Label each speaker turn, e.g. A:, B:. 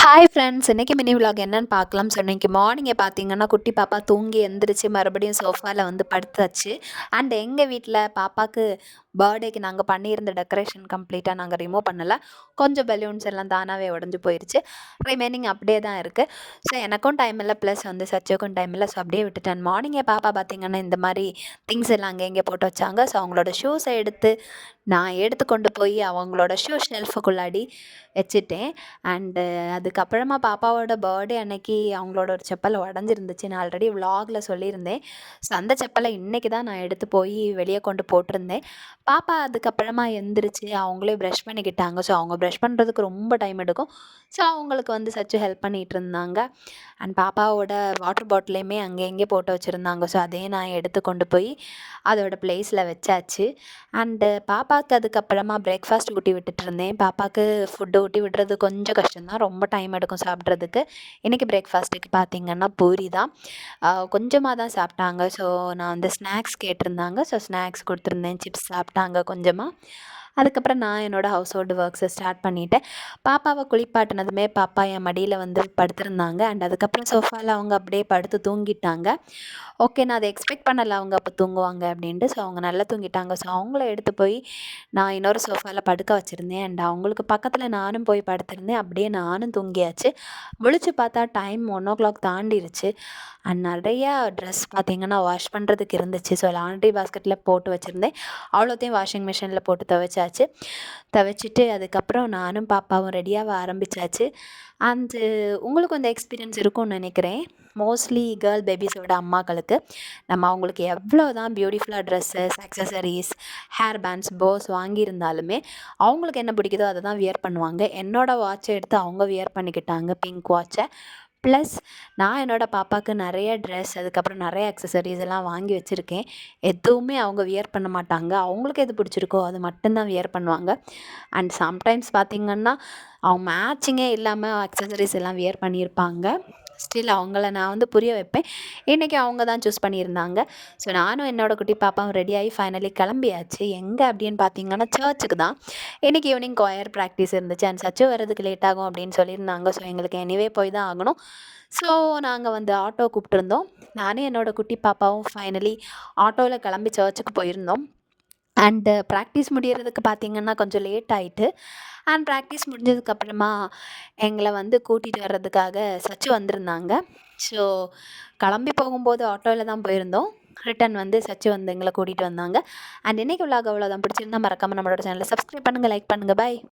A: Hi friends! இன்னைக்கு mini vlog என்னன்னு பார்க்கலாம். ஸோ இன்னைக்கு மார்னிங்கே பார்த்தீங்கன்னா, குட்டி பாப்பா தூங்கி எந்திரிச்சு மறுபடியும் சோஃபால வந்து படுத்தாச்சு. அண்ட் எங்க வீட்ல பாப்பாக்கு பர்த்டேக்கு நாங்க பண்ணியிருந்த டெக்கரேஷன் கம்ப்ளீட்டா நாங்க ரிமூவ் பண்ணல. கொஞ்சம் பலூன்ஸ் எல்லாம் தானாவே உடைஞ்சு போயிருச்சு. ரிமைனிங் அப்படியே தான் இருக்கு. ஸோ எனக்கும் டைம் இல்ல, ப்ளஸ் வந்து சச்சுக்கும் டைம் இல்ல. ஸோ அப்படியே விட்டுட்டேன். மார்னிங்கே பாப்பா பார்த்தீங்கன்னா, இந்த மாரி திங்ஸ் எல்லாம் அங்கே இங்கே போட்டு வச்சாங்க. ஸோ அவங்களோட ஷூஸை எடுத்து நான் எடுத்து கொண்டு போய் அவங்களோட ஷூ ஷெல்ஃபுக்குள்ளாடி வச்சுட்டேன். அண்டு அதுக்கப்புறமா பாப்பாவோட பர்த்டே அன்னைக்கு அவங்களோட ஒரு செப்பல் உடஞ்சிருந்துச்சு. நான் ஆல்ரெடி விலாகில் சொல்லியிருந்தேன். ஸோ அந்த செப்பலை இன்றைக்கி தான் நான் எடுத்து போய் வெளியே கொண்டு போட்டிருந்தேன். பாப்பா அதுக்கப்புறமா எந்திரிச்சு அவங்களே ப்ரஷ் பண்ணிக்கிட்டாங்க. ஸோ அவங்க ப்ரஷ் பண்ணுறதுக்கு ரொம்ப டைம் எடுக்கும். ஸோ அவங்களுக்கு வந்து சச்சு ஹெல்ப் பண்ணிகிட்டு இருந்தாங்க. அண்ட் பாப்பாவோட வாட்டர் பாட்டிலையுமே அங்கே இங்கே போட்டு வச்சுருந்தாங்க. ஸோ அதையும் நான் எடுத்து கொண்டு போய் அதோட ப்ளேஸில் வச்சாச்சு. அண்டு பாப்பாவுக்கு அதுக்கப்புறமா பிரேக்ஃபாஸ்ட் ஊட்டி விட்டுட்டு இருந்தேன். பாப்பாவுக்கு ஃபுட்டு ஊட்டி விடுறது கொஞ்சம் கஷ்டம்தான், ரொம்ப டைம் எடுக்கும் சாப்பிட்றதுக்கு. இன்றைக்கி பிரேக்ஃபாஸ்ட்டுக்கு பார்த்திங்கன்னா பூரி தான். கொஞ்சமாக தான் சாப்பிட்டாங்க. ஸோ நான் வந்து ஸ்நாக்ஸ் கேட்டிருந்தாங்க. ஸோ ஸ்நாக்ஸ் கொடுத்துருந்தேன். சிப்ஸ் சாப்பிட்டாங்க கொஞ்சமாக. அதுக்கப்புறம் நான் என்னோடய ஹவுஸ் ஹோல்டு ஒர்க்ஸை ஸ்டார்ட் பண்ணிவிட்டேன். பாப்பாவை குளிப்பாட்டினதுமே பாப்பா என் மடியில் வந்து படுத்திருந்தாங்க. அண்ட் அதுக்கப்புறம் சோஃபாவில் அவங்க அப்படியே படுத்து தூங்கிட்டாங்க. ஓகே, நான் அதை எக்ஸ்பெக்ட் பண்ணலை அவங்க அப்போ தூங்குவாங்க அப்படின்ட்டு. ஸோ அவங்க நல்லா தூங்கிட்டாங்க. ஸோ அவங்கள எடுத்து போய் நான் இன்னொரு சோஃபாவில் படுக்க வச்சுருந்தேன். அண்ட் அவங்களுக்கு பக்கத்தில் நானும் போய் படுத்திருந்தேன். அப்படியே நானும் தூங்கியாச்சு. முழிச்சு பார்த்தா டைம் 1:00 தாண்டிருச்சு. அண்ட் நிறையா ட்ரெஸ் பார்த்திங்கன்னா வாஷ் பண்ணுறதுக்கு இருந்துச்சு. ஸோ லாண்ட்ரி பாஸ்கெட்டில் போட்டு வச்சுருந்தேன். அவ்வளோத்தையும் வாஷிங் மிஷினில் போட்டு துவைச்சாச்சு. துவைச்சிட்டு அதுக்கப்புறம் நானும் பாப்பாவும் ரெடியாக ஆரம்பித்தாச்சு. அண்டு உங்களுக்கும் இந்த எக்ஸ்பீரியன்ஸ் இருக்கும்னு நினைக்கிறேன். மோஸ்ட்லி கேர்ள் பேபிஸோட அம்மாக்களுக்கு நம்ம அவங்களுக்கு எவ்வளோ தான் பியூட்டிஃபுல்லாக dresses, accessories, hair bands, bows வாங்கியிருந்தாலுமே அவங்களுக்கு என்ன பிடிக்குதோ அதை தான் வியர் பண்ணுவாங்க. என்னோடய வாட்சை எடுத்து அவங்க வியர் பண்ணிக்கிட்டாங்க, பிங்க் வாட்சை. ப்ளஸ் நான் என்னோடய பாப்பாவுக்கு நிறைய ட்ரெஸ், அதுக்கப்புறம் நிறைய அக்சசரிஸ் எல்லாம் வாங்கி வச்சுருக்கேன். எதுவுமே அவங்க வியர் பண்ண மாட்டாங்க. அவங்களுக்கு எது பிடிச்சிருக்கோ அது மட்டும்தான் வியர் பண்ணுவாங்க. அண்ட் சம்டைம்ஸ் பார்த்திங்கன்னா அவங்க மேட்சிங்கே இல்லாமல் அக்சசரிஸ் எல்லாம் வியர் பண்ணியிருப்பாங்க. ஸ்டில் அவங்கள நான் வந்து புரிய வைப்பேன். இன்றைக்கி அவங்க தான் சூஸ் பண்ணியிருந்தாங்க. ஸோ நானும் என்னோடய குட்டி பாப்பாவும் ரெடியாகி ஃபைனலி கிளம்பியாச்சு. எங்கே அப்படின்னு பார்த்தீங்கன்னா சர்ச்சுக்கு தான். இன்றைக்கி ஈவினிங் கொயர் ப்ராக்டிஸ் இருந்துச்சு. அண்ட் சச்சு வர்றதுக்கு லேட் ஆகும் அப்படின்னு சொல்லியிருந்தாங்க. ஸோ எங்களுக்கு எனிவே போய் தான் ஆகணும். ஸோ நாங்கள் வந்து ஆட்டோ கூப்பிட்டுருந்தோம். நானும் என்னோடய குட்டி பாப்பாவும் ஃபைனலி ஆட்டோவில் கிளம்பி சர்ச்சுக்கு போயிருந்தோம். அண்டு ப்ராக்டிஸ் முடியறதுக்கு பார்த்திங்கன்னா கொஞ்சம் லேட் ஆகிட்டு. அண்ட் ப்ராக்டிஸ் முடிஞ்சதுக்கப்புறமா எங்களை வந்து கூட்டிகிட்டு வர்றதுக்காக சச்சு வந்திருந்தாங்க. ஸோ கிளம்பி போகும்போது ஆட்டோவில் தான் போயிருந்தோம். ரிட்டன் வந்து சச்சு வந்து எங்களை கூட்டிகிட்டு வந்தாங்க. அண்ட் இன்றைக்கி விலாக் அவ்வளோதான். பிடிச்சிருந்தா மறக்காமல் நம்மளோட சேனலை சப்ஸ்கிரைப் பண்ணுங்கள், லைக் பண்ணுங்கள். பாய்.